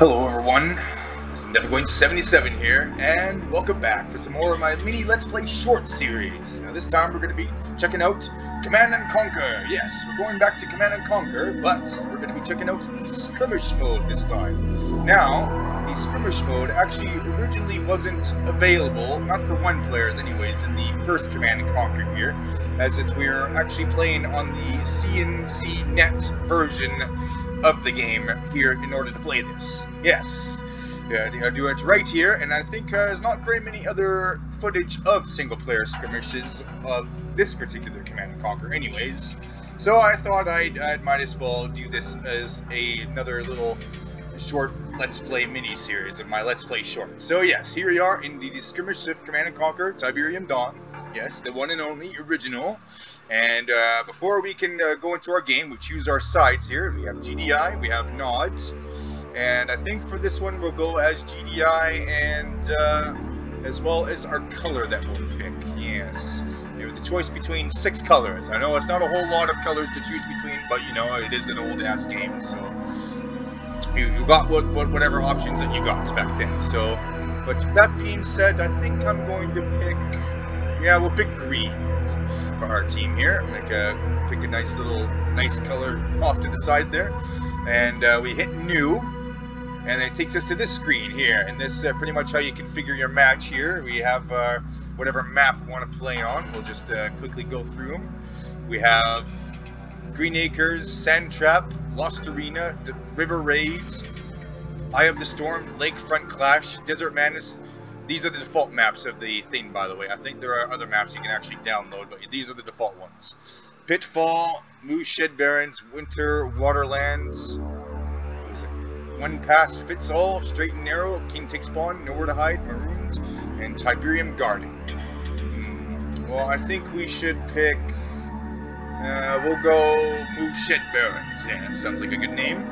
Hello everyone, this is Nevergoing77 here, and welcome back for some more of my mini Let's Play short series. Now this time we're going to be checking out Command & Conquer. Yes, we're going back to Command & Conquer, but we're going to be checking out the Skirmish mode this time. Now, the Skirmish mode actually originally wasn't available, not for one players anyways, in the first Command & Conquer here, as we're actually playing on the CNC Net version of the game here in order to play this. Yes, yeah, I do it right here, and I think there's not very many other footage of single-player skirmishes of this particular Command & Conquer anyways, so I thought I might as well do this as another little short Let's Play mini-series of my Let's Play shorts. So yes, here we are in the Skirmish of Command & Conquer Tiberium Dawn. Yes, the one and only original. And before we can go into our game, we choose our sides here. We have GDI, we have nods, and I think for this one we'll go as GDI, and as well as our color that we'll pick. Yes, we have the choice between 6 colors. I know it's not a whole lot of colors to choose between, but you know, it is an old ass game, so you got whatever options that you got back then. So, but that being said, I think I'm going to pick, yeah, we'll pick green for our team here. Pick a nice color off to the side there, and we hit new, and it takes us to this screen here, and this pretty much how you configure your match here. We have whatever map we want to play on. We'll just quickly go through them. We have Green Acres, Sand Trap, Lost Arena, River Raids, Eye of the Storm, Lakefront Clash, Desert Madness. These are the default maps of the thing, by the way. I think there are other maps you can actually download, but these are the default ones. Pitfall, Moose Shed Barrens, Winter, Waterlands, One Pass Fits All, Straight and Narrow, King Takes Spawn, Nowhere to Hide, Maroons, and Tiberium Garden. Well, I think we should pick, we'll go Moose Shed Barrens. Yeah, that sounds like a good name.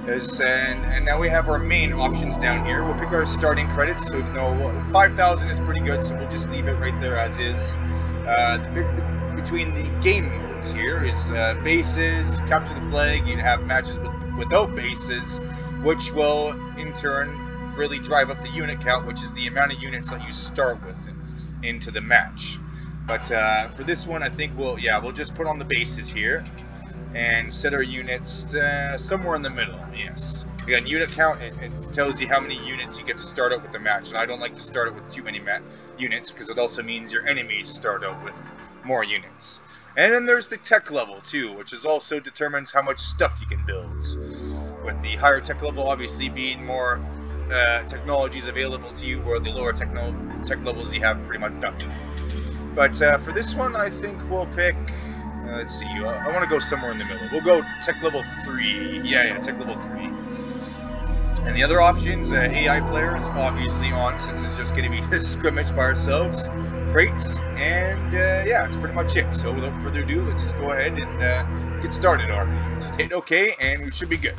And now we have our main options down here. We'll pick our starting credits, so you know 5,000 is pretty good, so we'll just leave it right there as is. Between the game modes here is bases, capture the flag. You have matches without bases, which will in turn really drive up the unit count, which is the amount of units that you start with into the match. But for this one, I think we'll just put on the bases here and set our units somewhere in the middle. Yes, again, unit count, it tells you how many units you get to start out with the match, and I don't like to start out with too many units, because it also means your enemies start out with more units. And then there's the tech level too, which is also determines how much stuff you can build, with the higher tech level obviously being more technologies available to you, where the lower tech levels you have pretty much nothing. But for this one, I think we'll pick, let's see, I want to go somewhere in the middle. We'll go tech level 3. Yeah, tech level 3. And the other options, AI players, obviously on, since it's just going to be skirmish by ourselves. Crates, and yeah, that's pretty much it. So without further ado, let's just go ahead and get started already. Just hit OK, and we should be good.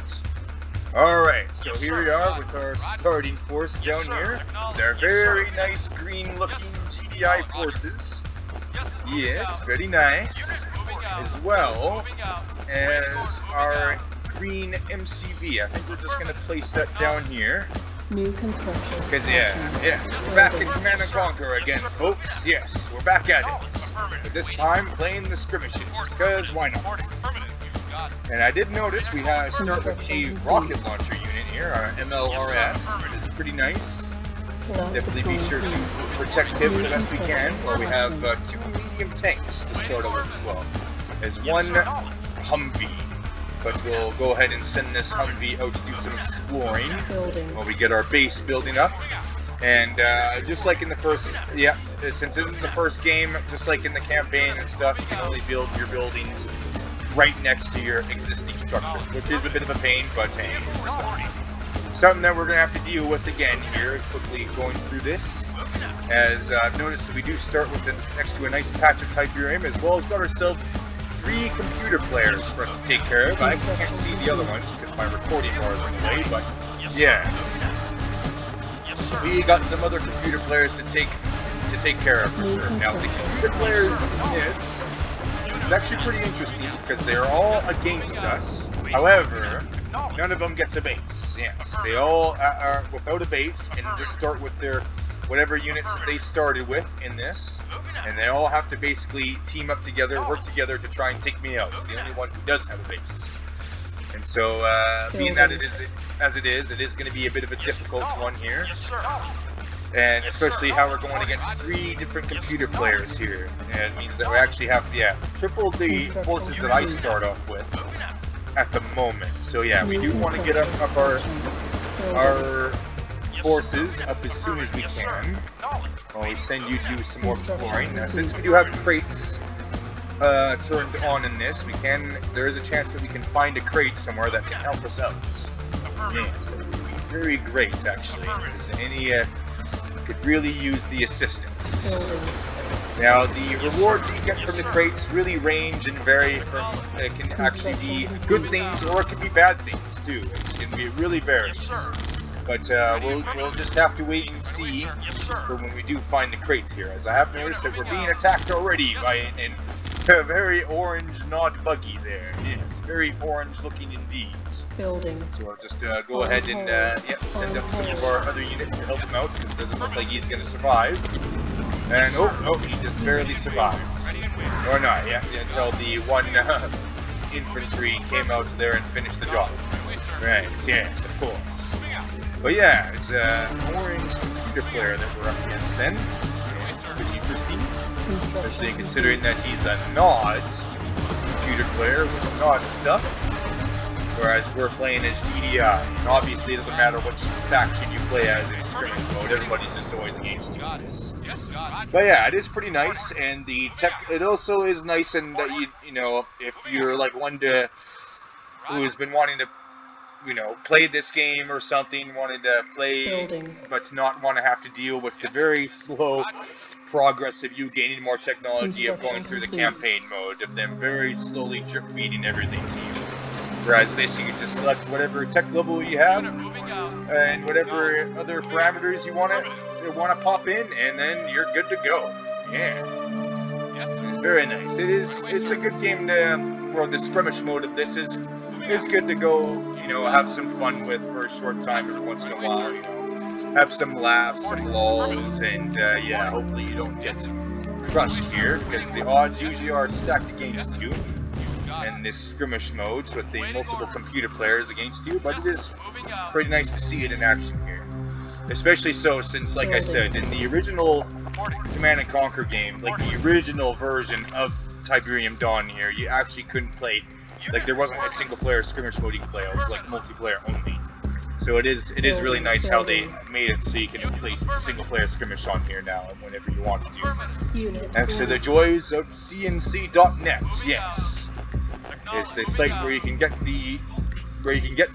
Alright, so here we are with our starting force down here. They're very nice green-looking GDI forces. Yes, very nice. As well as our green MCV. I think we're just going to place that down here. New construction. Because yes, we're back in Command & Conquer again, folks. Yes, we're back at it. But this time playing the skirmishes, because why not? And I did notice we start with a rocket launcher unit here, our MLRS, which is pretty nice. Definitely be sure to protect him the best we can. Well, we have 2 medium tanks to start over as well. There's 1 Humvee. But we'll go ahead and send this Humvee out to do some exploring while we get our base building up. And just like in the first, since this is the first game, just like in the campaign and stuff, you can only build your buildings right next to your existing structure, which is a bit of a pain, but hey, something that we're going to have to deal with again here, quickly going through this. As I've noticed that we do start with next to a nice patch of Tiberium, as well as got ourselves 3 computer players for us to take care of. I can't see the other ones because my recording bar is in the way, but yes, we got some other computer players to take care of for sure. Now the computer players in this is actually pretty interesting because they're all against us. However, none of them gets a base. Yes, they all are without a base and just start with their whatever units that they started with in this, and they all have to basically team up together, work together to try and take me out. It's the only one who does have a base. And so, being that it is as it is going to be a bit of a difficult one here. And especially how we're going against 3 different computer players here. And it means that we actually have, triple the forces that I start off with at the moment. So yeah, we do want to get up our forces up as soon as we can. Well, we send you to do some more exploring. Now, since we do have crates turned on in this, there is a chance that we can find a crate somewhere that can help us out. Yeah, so very great actually. Could really use the assistance. Now, the rewards you get from the crates really range and vary from, it can actually be good things or it can be bad things too. It really varies. But we'll just have to wait and see for when we do find the crates here. As I have noticed that we're being attacked already by a very orange not buggy there. Yes, very orange looking indeed. Building. So I'll just go ahead and send up some of our other units to help him out because it doesn't look like he's going to survive. And oh, he just barely survives. Or not, until the one infantry came out there and finished the job. Right, yes, of course. But yeah, it's an orange computer player that we're up against then. Yeah, it's pretty interesting. Especially considering that he's a nod computer player with nod stuff. Whereas we're playing as GDI. And obviously it doesn't matter which faction you play as in skirmish mode, everybody's just always against you. But yeah, it is pretty nice, and the tech, it also is nice in that you know, if you're like one who's been wanting to, you know, play this game or something, wanted to play, but not want to have to deal with the very slow progress of you gaining more technology, of going through the campaign mode, of them very slowly drip feeding everything to you. Whereas this, you can just select whatever tech level you have, and whatever other parameters you want to pop in, and then you're good to go. Yeah, it's very nice. It's a good game to, well, the skirmish mode of this is good to go, you know, have some fun with for a short time every once in a while, you know, have some laughs, some lulls, and yeah, hopefully you don't get crushed here, because the odds usually are stacked against you in this skirmish mode with the multiple computer players against you, but it is pretty nice to see it in action here. Especially so since, like I said, in the original Command & Conquer game, like the original version of Tiberium Dawn here, you actually couldn't play, like there wasn't a single player skirmish mode you could play, it was like multiplayer only. So it is really nice how they made it so you can play single player skirmish on here now whenever you want to. Thanks to the joys of CNC.net, yes. Is the site where you can get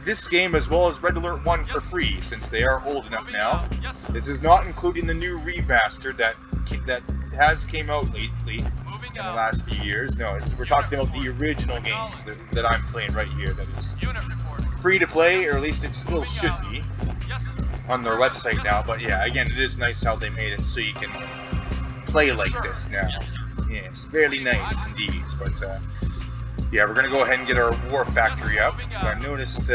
this game as well as Red Alert 1 for free, since they are old enough now. This is not including the new remaster that has came out lately in the last few years. No, we're talking about the original games that I'm playing right here. That is free to play, or at least it still should be on their website now. But yeah, again, it is nice how they made it so you can play like this now. Yes, fairly nice indeed. But yeah, we're gonna go ahead and get our war factory up. So I noticed,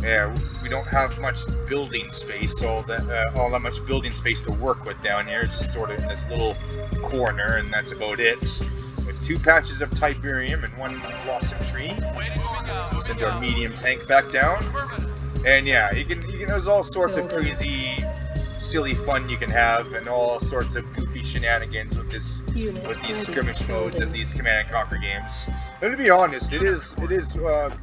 yeah, we don't have much building space, all that much building space to work with down here. Just sort of in this little corner, and that's about it. With 2 patches of Tiberium and 1 blossom tree. We'll send our medium tank back down, and yeah, you can there's all sorts of crazy, silly fun you can have, and all sorts of goofy shenanigans with these skirmish modes and these Command & Conquer games. And to be honest, it is the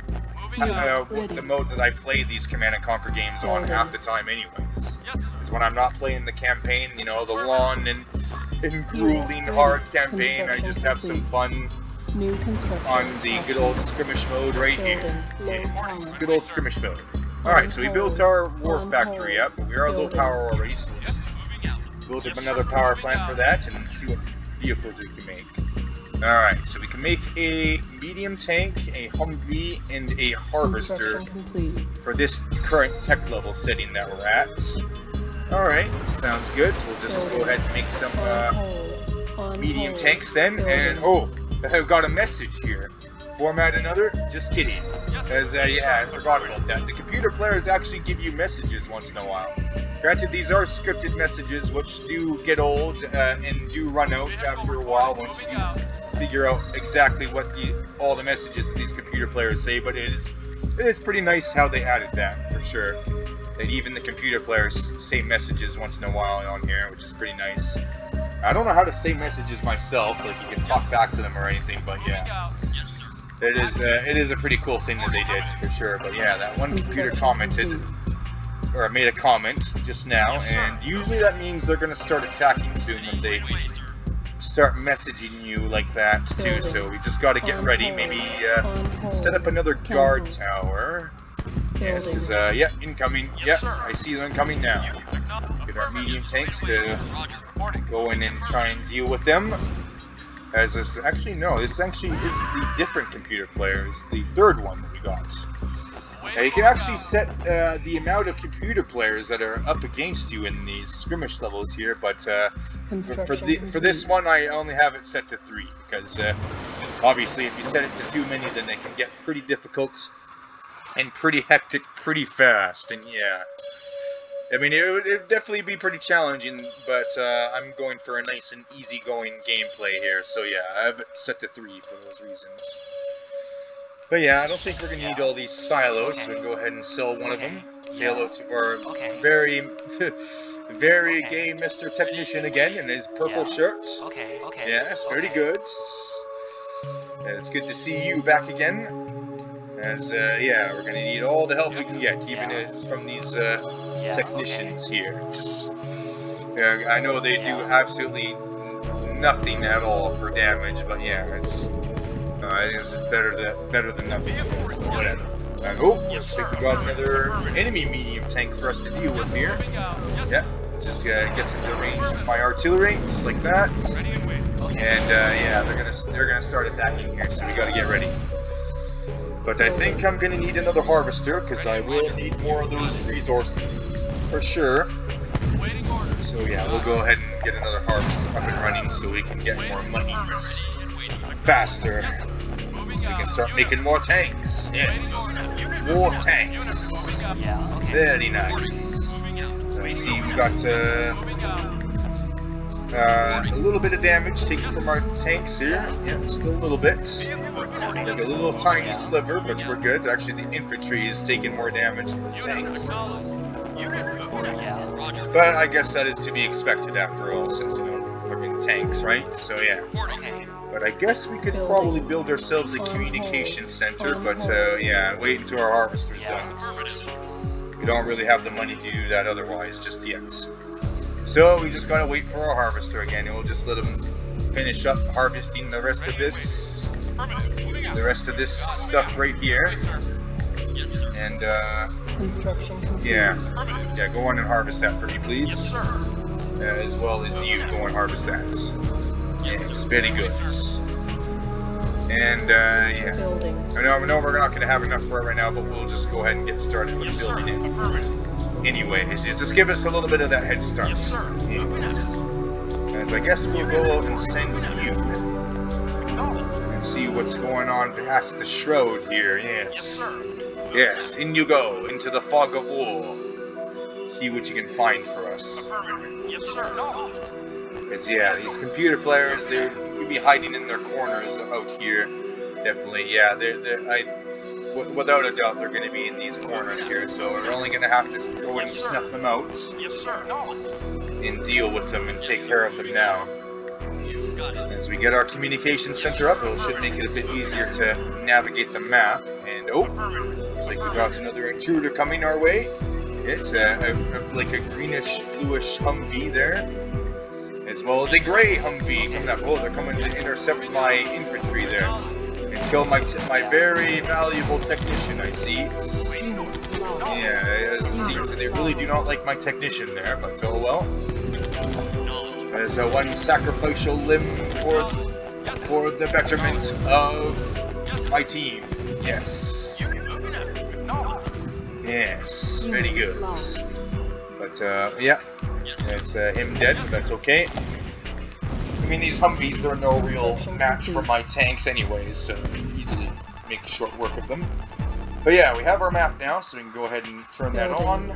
mode that I play these Command & Conquer games on half the time anyways. Is when I'm not playing the campaign, you know, the long and grueling hard campaign, I just have some fun on the good old skirmish mode right here. Yes, good old skirmish mode. Alright, so we built our war factory up, but we are low power already, so we'll just build up another power plant for that and see what vehicles we can make. Alright, so we can make a medium tank, a Humvee, and a harvester for this current tech level setting that we're at. Alright, sounds good, so we'll just go ahead and make some medium tanks then, and oh, I've got a message here. Format another? Just kidding. As, yeah, I forgot about that. The computer players actually give you messages once in a while. Granted, these are scripted messages, which do get old and do run out after a while once you figure out exactly what all the messages that these computer players say, but it is pretty nice how they added that, for sure. That even the computer players say messages once in a while on here, which is pretty nice. I don't know how to say messages myself, like you can talk back to them or anything, but yeah. It is a pretty cool thing that they did, for sure. But yeah, that one computer commented, or made a comment just now, and usually that means they're going to start attacking soon when they start messaging you like that too, so we just got to get ready, maybe set up another guard tower. Yes, because, yeah, incoming, yeah, I see them incoming now. Get our medium tanks to go in and try and deal with them. As this, actually, no, this actually is the different computer players, the third one that we got. Now, you can actually set the amount of computer players that are up against you in these skirmish levels here, but for this one, I only have it set to 3, because obviously if you set it to too many, then it can get pretty difficult and pretty hectic pretty fast, and yeah. I mean, it would definitely be pretty challenging, but I'm going for a nice and easygoing gameplay here, so yeah, I have it set to 3 for those reasons. But yeah, I don't think we're going to need all these silos, so we can go ahead and sell one of them. Say hello to our very gay Mr. Technician again in his purple shirt. Yes, very good. And it's good to see you back again. As, yeah, we're going to need all the help we can get, even from these technicians here. Yeah, I know they do absolutely nothing at all for damage, but yeah, it's better than nothing. So whatever. Oh, looks like we got another enemy medium tank for us to deal with here. Yeah, just gets into range of my artillery, just like that. And yeah, they're gonna start attacking here, so we got to get ready. But I think I'm gonna need another harvester, because I will need more of those resources for sure. So yeah, we'll go ahead and get another harvester up and running so we can get more monies faster. So we can start making more tanks. Yes, more tanks. Very nice. Let me see, we got a little bit of damage taken from our tanks here. Yeah, just a little bit. Like a little tiny sliver, but we're good. Actually, the infantry is taking more damage than the tanks. But I guess that is to be expected after all, since, you know, we're in tanks, right? So yeah. But I guess we could probably build ourselves a communication center, but yeah, wait until our harvester's done. We don't really have the money to do that otherwise just yet. So we just gotta wait for our harvester again, and we'll just let him finish up harvesting the rest of this stuff right here. And yeah, go on and harvest that for me, please. As well as you go and harvest that. Yes, very good. And yeah, I know we're not gonna have enough for it right now, but we'll just go ahead and get started with building it. Anyways, just give us a little bit of that head start. Yes. As I guess we'll go out and send you and see what's going on past the shroud here. Yes. Yes, in you go, into the fog of war. See what you can find for us. Because yeah, these computer players, you'll be hiding in their corners out here. Definitely, yeah, without a doubt, they're going to be in these corners here, so we're only going to have to go and snuff them out and deal with them and take care of them now. As we get our communication center up, it should make it a bit easier to navigate the map. And oh, looks like we got another intruder coming our way. It's like a greenish, bluish Humvee there, as well as a gray Humvee coming up. Oh, they're coming to intercept my infantry there. And kill my very valuable technician, I see. Yeah, it seems that they really do not like my technician there, but oh well. There's one sacrificial limb for the betterment of my team. Yes. Yes, very good. But yeah, it's him dead, but that's okay. I mean, these Humvees, they're no real match for my tanks anyways, so easily make short work of them. But yeah, we have our map now, so we can go ahead and turn that on,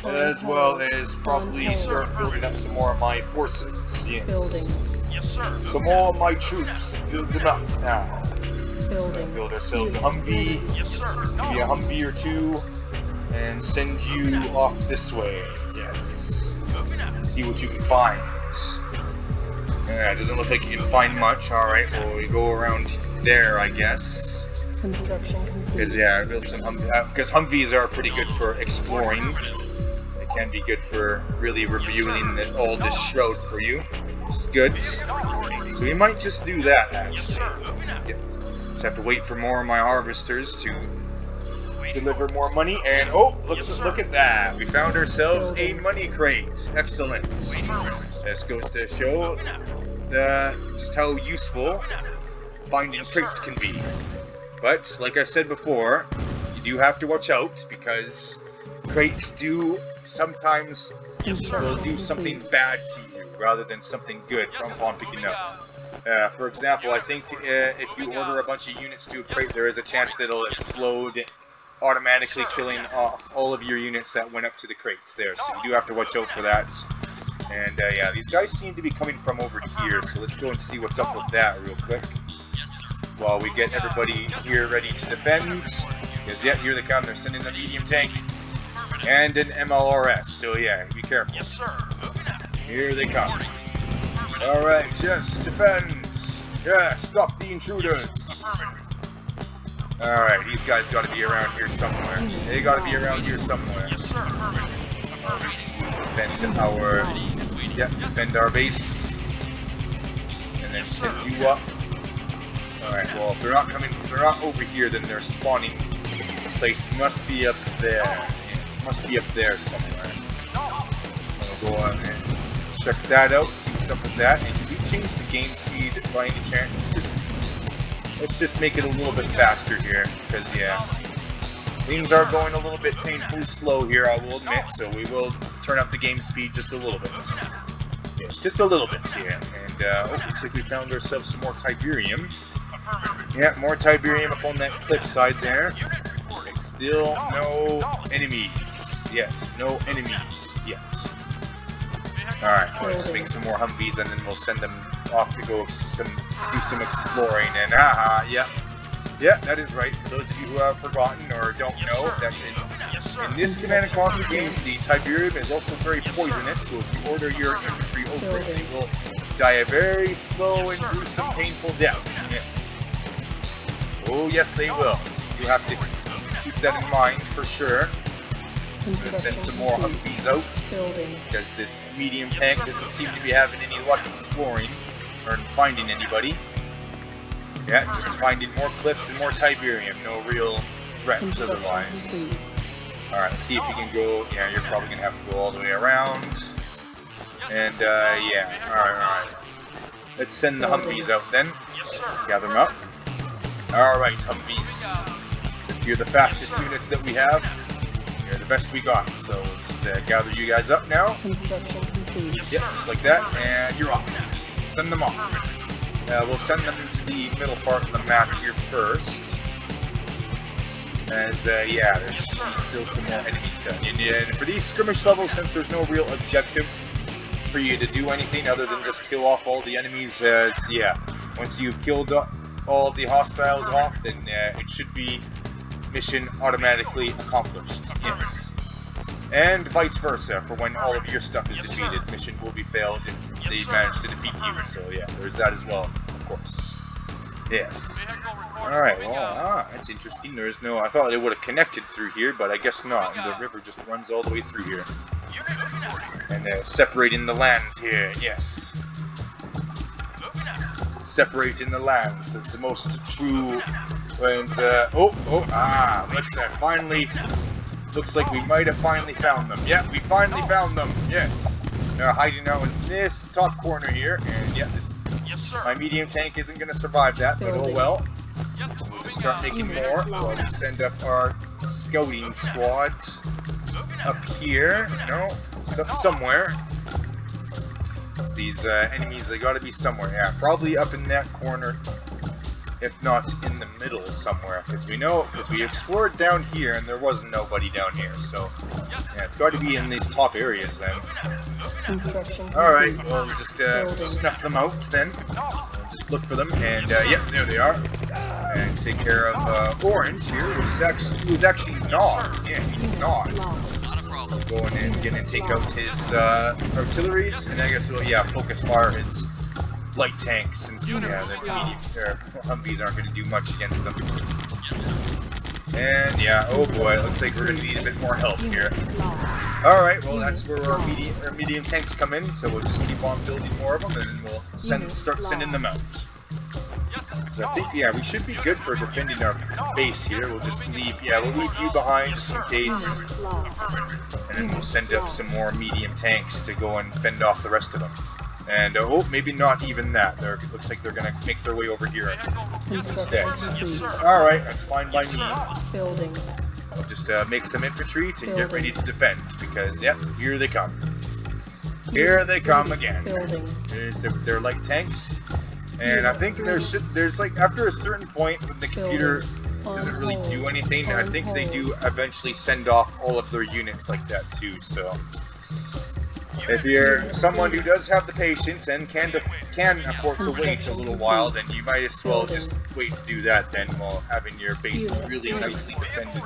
as well as probably start building up some more of my forces. Yes. Some more of my troops. Build them up now. Build ourselves a Humvee, maybe a Humvee or two, and send you off this way. Yes. See what you can find. Yeah, it doesn't look like you can find much. Alright, well, we go around there, I guess. Construction complete. Because, yeah, I built some Humvees. Because Humvees are pretty good for exploring. They can be good for really reviewing all this shroud for you. It's good. So we might just do that, actually. Yeah. Just have to wait for more of my harvesters to deliver more money. And, oh, look at that. We found ourselves a money crate. Excellent. This goes to show just how useful finding crates can be. But, like I said before, you do have to watch out, because crates do sometimes will do something bad to you, rather than something good upon picking up. For example, I think if you order a bunch of units to a crate, there is a chance that it'll explode, automatically killing off all of your units that went up to the crates there, so you do have to watch out for that. And yeah, these guys seem to be coming from over here, so let's go and see what's up with that real quick. While we get everybody here ready to defend, because yeah, here they come, they're sending a medium tank and an MLRS, so yeah, be careful. Here they come. Alright, just defend. Yeah, stop the intruders. Alright, these guys gotta be around here somewhere. They gotta be around here somewhere. Defend our base. And then send you up. Alright, well, if they're not over here, then their spawning place must be up there. Yes, must be up there somewhere. I'll go on and check that out, see what's up with that. And can we change the game speed by any chance? Let's just make it a little bit faster here, because yeah, things are going a little bit painfully slow here, I will admit, so we will turn up the game speed just a little bit. Yes, just a little bit here. And oh, looks like we found ourselves some more Tiberium. Yeah, more Tiberium up on that cliffside there. And still no enemies. Yes, no enemies just yet. Alright, let's make some more Humvees and then we'll send them off to go do some exploring. And yeah, that is right. For those of you who have forgotten or don't know, that in this Command & Conquer game, the Tiberium is also very poisonous, so if you order your infantry over it, they will die a very slow and gruesome, painful death. Yes. Oh, yes, they will. So you have to keep that in mind for sure. I'm going to send some more Humvees out, because this medium tank doesn't seem to be having any luck exploring or finding anybody. Yeah, just finding more cliffs and more Tiberium, no real threats otherwise. Alright, let's see if you can go. Yeah, you're probably going to have to go all the way around. And yeah, alright. Let's send the Humvees out then. Gather them up. Alright, Humvees. Since you're the fastest units that we have, you're the best we got. So just gather you guys up now. Yep, just like that, and you're off. Send them off. We'll send them to the middle part of the map here first. As, yeah, there's still some more enemies coming in. And for these skirmish levels, since there's no real objective for you to do anything other than just kill off all the enemies, yeah, once you've killed all the hostiles off, then it should be mission automatically accomplished. Yes. And vice versa, for when all of your stuff is defeated, mission will be failed if they manage to defeat you. So yeah, there's that as well, of course. Yes. Alright, well, that's interesting. There is no... I thought it would have connected through here, but I guess not. The river just runs all the way through here. And separating the lands here, yes. Separating the lands. That's the most true... And, looks like we might have finally found them. Yeah, we finally found them. Yes. They're hiding out in this top corner here. And yeah, my medium tank isn't going to survive that, but oh well. We'll just start making more. We'll send up our scouting squad up here. No, somewhere. These enemies, they got to be somewhere. Yeah, probably up in that corner if not in the middle somewhere, because we explored down here and there wasn't nobody down here, so yeah, it's got to be in these top areas then. Alright, well, we'll just snuff them out then. We'll just look for them, and yeah, there they are. And take care of Orange here, who is actually Nod. Yeah, he's Nod. Go in and get and take out his artilleries, and I guess we'll, yeah, focus fire his light tanks, since yeah, the Humvees aren't going to do much against them. And yeah, oh boy, it looks like we're going to need a bit more help here. Alright, well that's where our medium tanks come in, so we'll just keep on building more of them, and then we'll start sending them out. So I think, yeah, we should be good for defending our base here. We'll just leave, yeah, we'll leave you behind just in case, and then we'll send up some more medium tanks to go and fend off the rest of them. And, oh, maybe not even that. It looks like they're going to make their way over here instead. Alright, that's fine by me. I'll just make some infantry to get ready to defend, because, yep, here they come. Here they come again. There's their light tanks. And I think there's like, after a certain point when the computer doesn't really do anything, I think they do eventually send off all of their units like that too, so... If you're someone who does have the patience and can afford to wait a little while, then you might as well just wait to do that then, while having your base really nicely defended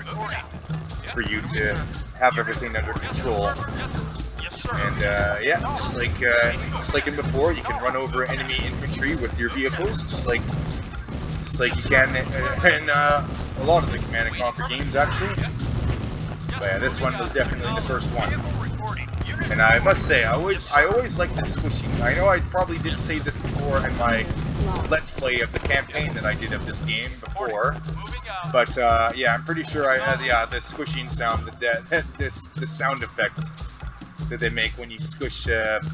for you to have everything under control. And yeah, just like in before, you can run over enemy infantry with your vehicles, just like you can in a lot of the Command & Conquer games actually. But yeah, this one was definitely the first one. And I must say, I always like the squishing. I know I probably did say this before in my Let's Play of the campaign that I did of this game before, but yeah, I'm pretty sure I had the squishing sound this sound effect that they make when you squish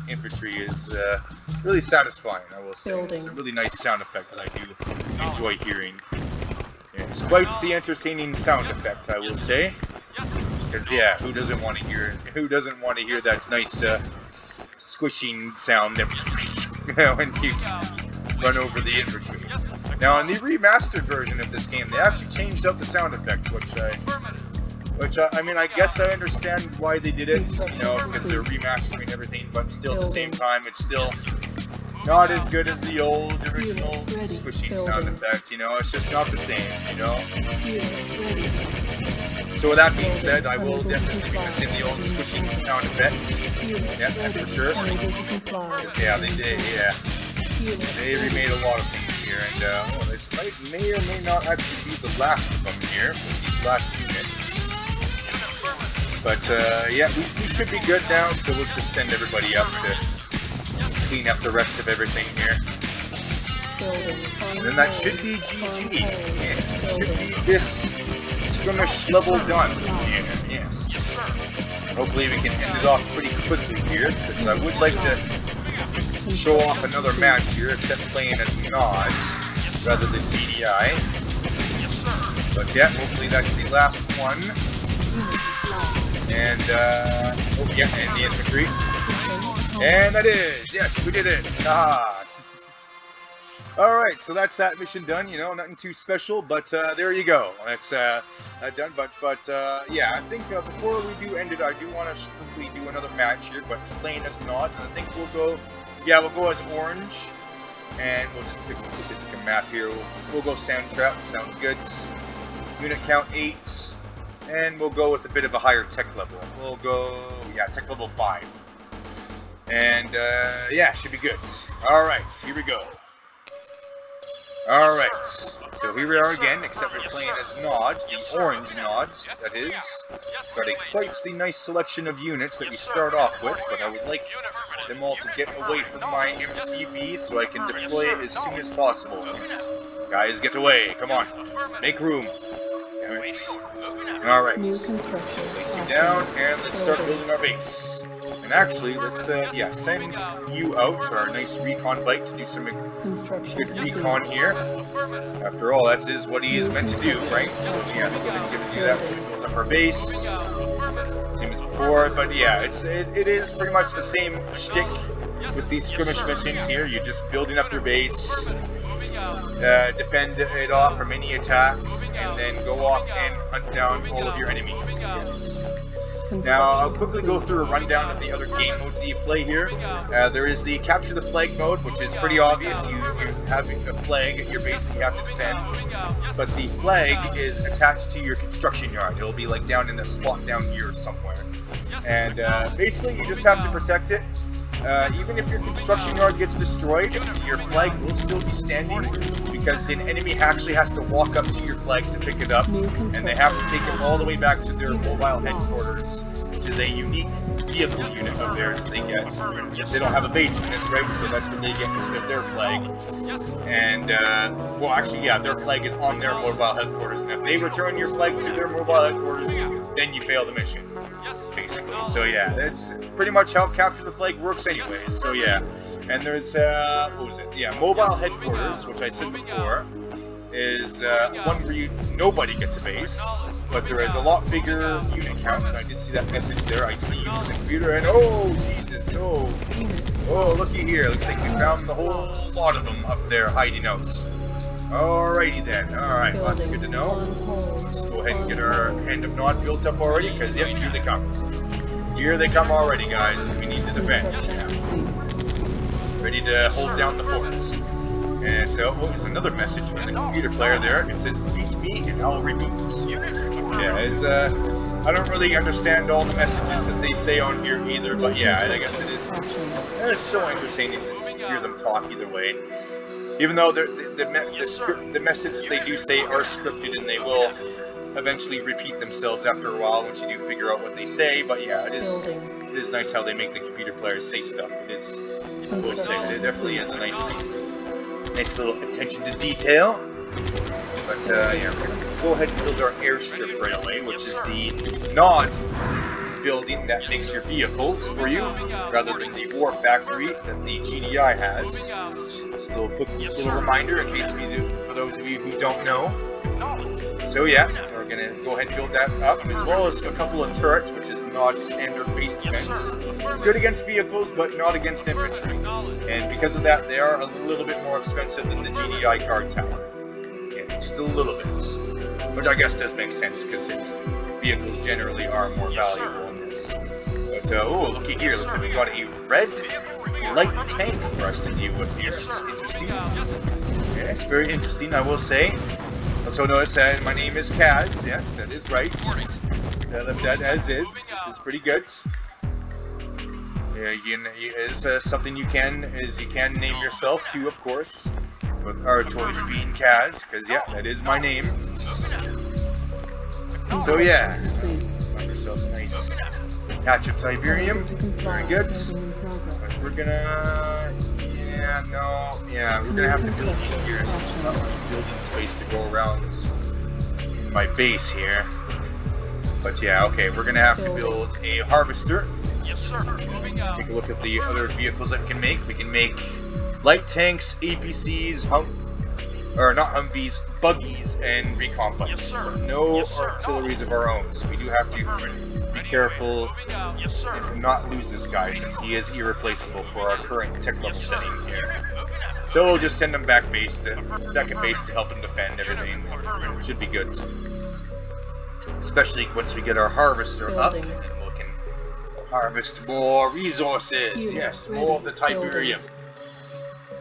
infantry is really satisfying, I will say. It's a really nice sound effect that I do enjoy hearing. It's quite the entertaining sound effect, I will say. Because yeah, who doesn't want to hear that nice squishing sound when you run over the infantry. Now in the remastered version of this game, they actually changed up the sound effect, which I mean, I guess I understand why they did it, you know, because they're remastering everything, but still at the same time, it's still not as good as the old original squishing sound effect, you know, it's just not the same, you know. So with that being said, I will definitely be missing the old squishing sound effect. Yeah, that's for sure. Because yeah, they did, yeah. They remade a lot of things here, and well, this may or may not actually be the last of them here, with these last units. But yeah, we should be good now, so we'll just send everybody up to clean up the rest of everything here. And then that should be GG. Yes, it should be this skirmish level done. Yeah, yes. Hopefully we can end it off pretty quickly here, because I would like to show off another match here, except playing as Nods rather than GDI. But yeah, hopefully that's the last one. And oh yeah, and the infantry. And that is, yes, we did it. Ah. Alright, so that's that mission done, you know, nothing too special, but there you go. That's done, but yeah, I think before we do end it, I do want to quickly do another match here, but playing as Nod, and I think we'll go as Orange, and we'll just pick a map here. We'll go Sand Trap, sounds good. Unit count 8, and we'll go with a bit of a higher tech level. We'll go, yeah, tech level 5. And yeah, should be good. Alright, here we go. Alright, so here we are again, except we're playing as Nods, the orange Nods, that is. Got quite the nice selection of units that we start off with, but I would like them all to get away from my MCB so I can deploy it as soon as possible. Guys, get away, come on, make room. Damn it. Alright, place you down, and let's start building our base. And actually, let's yeah, send you out to our nice recon bike to do some good recon here. After all, that is what he is meant to do, right? So yeah, let's go ahead and do that. We'll build up our base, same as before. But yeah, it is pretty much the same shtick with these skirmish missions here. You're just building up your base, defend it off from any attacks, and then go off and hunt down all of your enemies. Yes. Now, I'll quickly go through a rundown of the other game modes that you play here. There is the Capture the Flag mode, which is pretty obvious. You have a flag at your base that you have to defend, but the flag is attached to your construction yard. It'll be like down in a spot down here somewhere. And basically, you just have to protect it. Even if your construction yard gets destroyed, your flag will still be standing, because an enemy actually has to walk up to your flag to pick it up, and they have to take it all the way back to their mobile headquarters, which is a unique vehicle unit of theirs that they get, since they don't have a base in this, right? So that's what they get instead of their flag. And, well, actually, yeah, their flag is on their mobile headquarters, and if they return your flag to their mobile headquarters, then you fail the mission, basically. So yeah, that's pretty much how Capture the Flag works anyways. So yeah, and there's, what was it? Yeah, mobile headquarters, which I said before, is one where nobody gets a base, but there is a lot bigger unit counts. I did see that message there. I see you on the computer, and oh, Jesus, oh, looky here. Looks like we found the whole lot of them up there hiding out. Alrighty then. Alright, well, that's good to know. Let's go ahead and get our Hand of Nod built up already, because, yep, here they come. Here they come already, guys, and we need to defend. Yeah. Ready to hold down the forts. And so, oh, there's another message from the computer player there. It says, beat me and I'll reboot. Yeah, I don't really understand all the messages that they say on here either, but yeah, I guess it's still entertaining to hear them talk either way. Even though the messages they do say are scripted, and they will eventually repeat themselves after a while once you do figure out what they say. But yeah, it is nice how they make the computer players say stuff. It is, I will say, it definitely is a nice thing. Nice little attention to detail. But yeah, we're gonna go ahead and build our airstrip right away, which is the Nod building that makes your vehicles for you, rather than the War Factory that the GDI has. Just a quick little reminder in case for those of you who don't know. So yeah, we're gonna go ahead and build that up, as well as a couple of turrets, which is not standard base defense. Good against vehicles, but not against infantry. And because of that, they are a little bit more expensive than the GDI guard tower. Yeah, just a little bit. Which I guess does make sense, because vehicles generally are more valuable in this. But, oh, looky here, looks like we got a red light tank for us to deal with here. It's interesting. Yes, very interesting, I will say. Also notice that my name is Kaz. Yes, that is right. I left that as is, which is pretty good. Yeah, something you can name yourself too, of course. With our choice being Kaz, because yeah, that is my name. So yeah, find ourselves a nice patch of Tiberium. Very good. But we're gonna, we're gonna have to build here, so there's not much building space to go around in my base here. But yeah, okay, we're gonna have to build a harvester. Yes, sir. Take a look at the other vehicles that we can make. We can make light tanks, APCs, not Humvees, buggies, and recon bikes. No artilleries of our own, so we do have to be careful and to not lose this guy, since he is irreplaceable for our current tech level setting here. So we'll just send him back second base to help him defend everything. Should be good. Especially once we get our harvester up, and then we can harvest more resources. Yes, more of the Tiberium.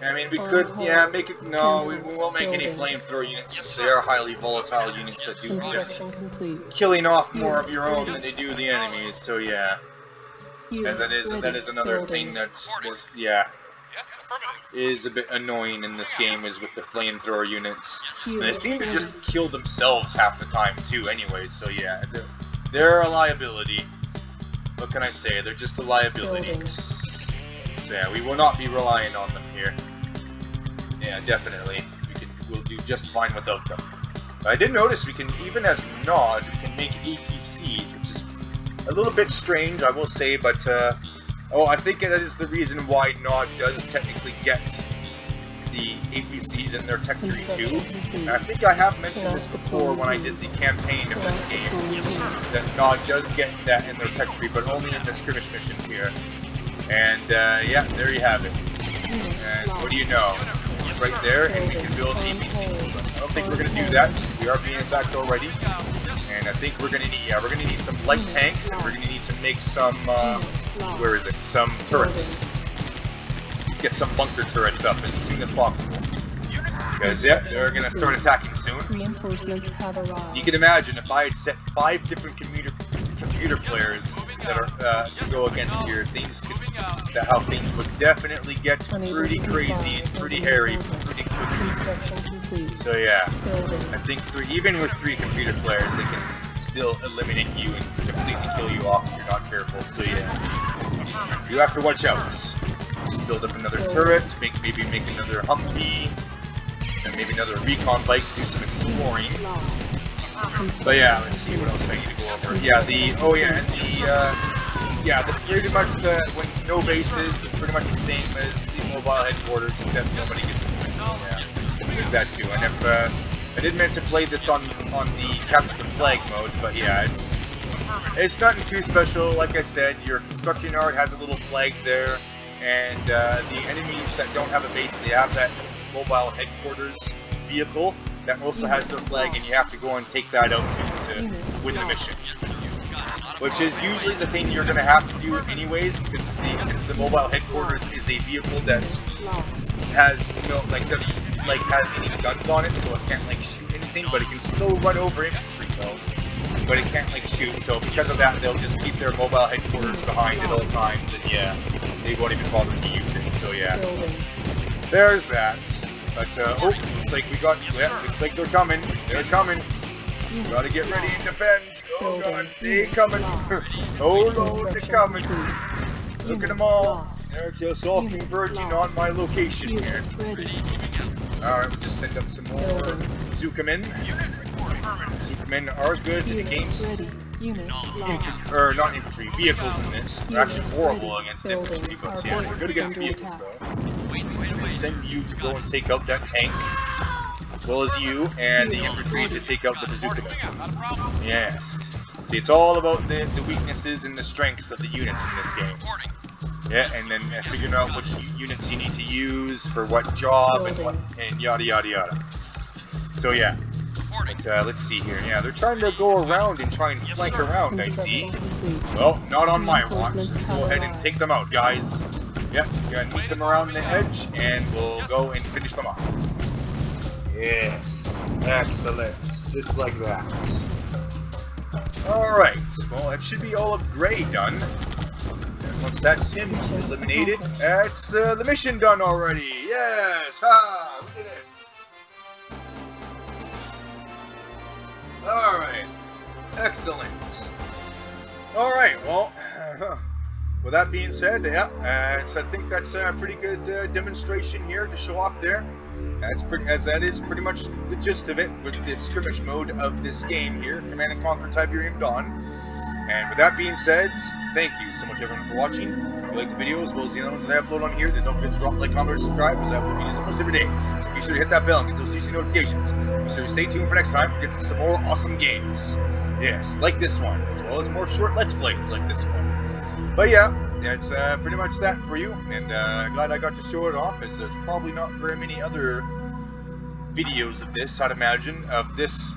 I mean, we could, make it, no, we won't make any flamethrower units, since they are highly volatile units that do killing off more of your own than they do the enemies, so yeah. As that is another thing that is a bit annoying in this game, is with the flamethrower units. And they seem to just kill themselves half the time too anyways, so yeah, they're a liability. What can I say, they're just a liability. So yeah, we will not be relying on them here. Yeah, definitely. We'll do just fine without them. But I did notice we can, even as Nod, we can make APCs, which is a little bit strange, I will say, but, oh, I think that is the reason why Nod does technically get the APCs in their tech tree too. And I think I have mentioned this before when I did the campaign of this game, that Nod does get that in their tech tree, but only in the skirmish missions here. And, yeah, there you have it. And what do you know? base right there, and we can build APCs. But I don't think we're going to do that since we are being attacked already. And I think we're going to need some light tanks, and we're going to need to make some where is it? Some turrets. Get some bunker turrets up as soon as possible. Because yeah, they're going to start attacking soon. Reinforcements have arrived. You can imagine if I had set 5 different computer players that are to go against here, how things would definitely get pretty crazy and pretty hairy pretty quickly. So yeah, I think even with 3 computer players, they can still eliminate you and completely kill you off if you're not careful. So yeah, you have to watch out. Just build up another turret, maybe make another Humvee, and maybe another recon bike to do some exploring. But yeah, let's see what else I need to go over. Yeah, pretty much when no bases is pretty much the same as the mobile headquarters, except nobody gets points. So yeah, there's that too. And if I did meant to play this on the capture the flag mode, but yeah, it's nothing too special. Like I said, your construction yard has a little flag there, and the enemies that don't have a base, they have that mobile headquarters vehicle that also has their flag, and you have to go and take that out to win the mission. Which is usually the thing you're going to have to do anyways, since the mobile headquarters is a vehicle that has has any guns on it, so it can't like shoot anything, but it can still run over infantry though. But it can't like shoot, so because of that, they'll just keep their mobile headquarters behind at all times, and yeah, they won't even bother to use it. So yeah, there's that. But oh, looks like looks like they're coming. They're coming. Gotta get ready and defend. Oh god, they coming. Oh lord, they're coming. Look at them all. They're just all converging on my location here. Alright, we'll just send up some more Zukamen. Zukamen are good against not infantry, vehicles in this. They're actually horrible against infantry, but yeah, they're good against vehicles though. We send you to go and take out that tank, as well as you and the infantry to take out the bazooka men. Yes. See, it's all about the weaknesses and the strengths of the units in this game. Yeah, and then figuring out which units you need to use for what job and yada yada yada. So yeah. But let's see here. Yeah, they're trying to go around and try and flank around, I see. Well, not on my watch. Let's go ahead and take them out, guys. Yep, we're gonna meet them around the edge, and we'll go and finish them off. Yes, excellent. Just like that. Alright, well, that should be all of Gray done. And once that's him eliminated, that's the mission done already. Yes! Ha! Look at it. Alright, excellent. Alright, well, with that being said, yeah, I think that's a pretty good demonstration here to show off there. That is pretty much the gist of it with the skirmish mode of this game here, Command & Conquer Tiberium Dawn. And with that being said, thank you so much everyone for watching. If you like the video as well as the other ones that I upload on here, then don't forget to drop a like, comment, or subscribe, because I upload videos almost every day. So be sure to hit that bell and get those juicy notifications. Be sure to stay tuned for next time to get to some more awesome games. Yes, like this one, as well as more short Let's Plays like this one. But yeah, it's pretty much that for you, and glad I got to show it off, as there's probably not very many other videos of this, I'd imagine, of this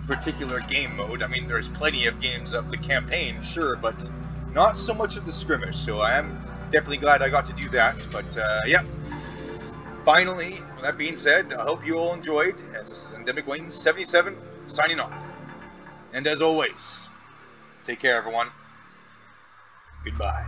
particular game mode. I mean, there's plenty of games of the campaign, sure, but not so much of the skirmish, so I am definitely glad I got to do that. But yeah, finally, with that being said, I hope you all enjoyed, as this is Endemic Wings 77 signing off. And as always, take care everyone. Goodbye.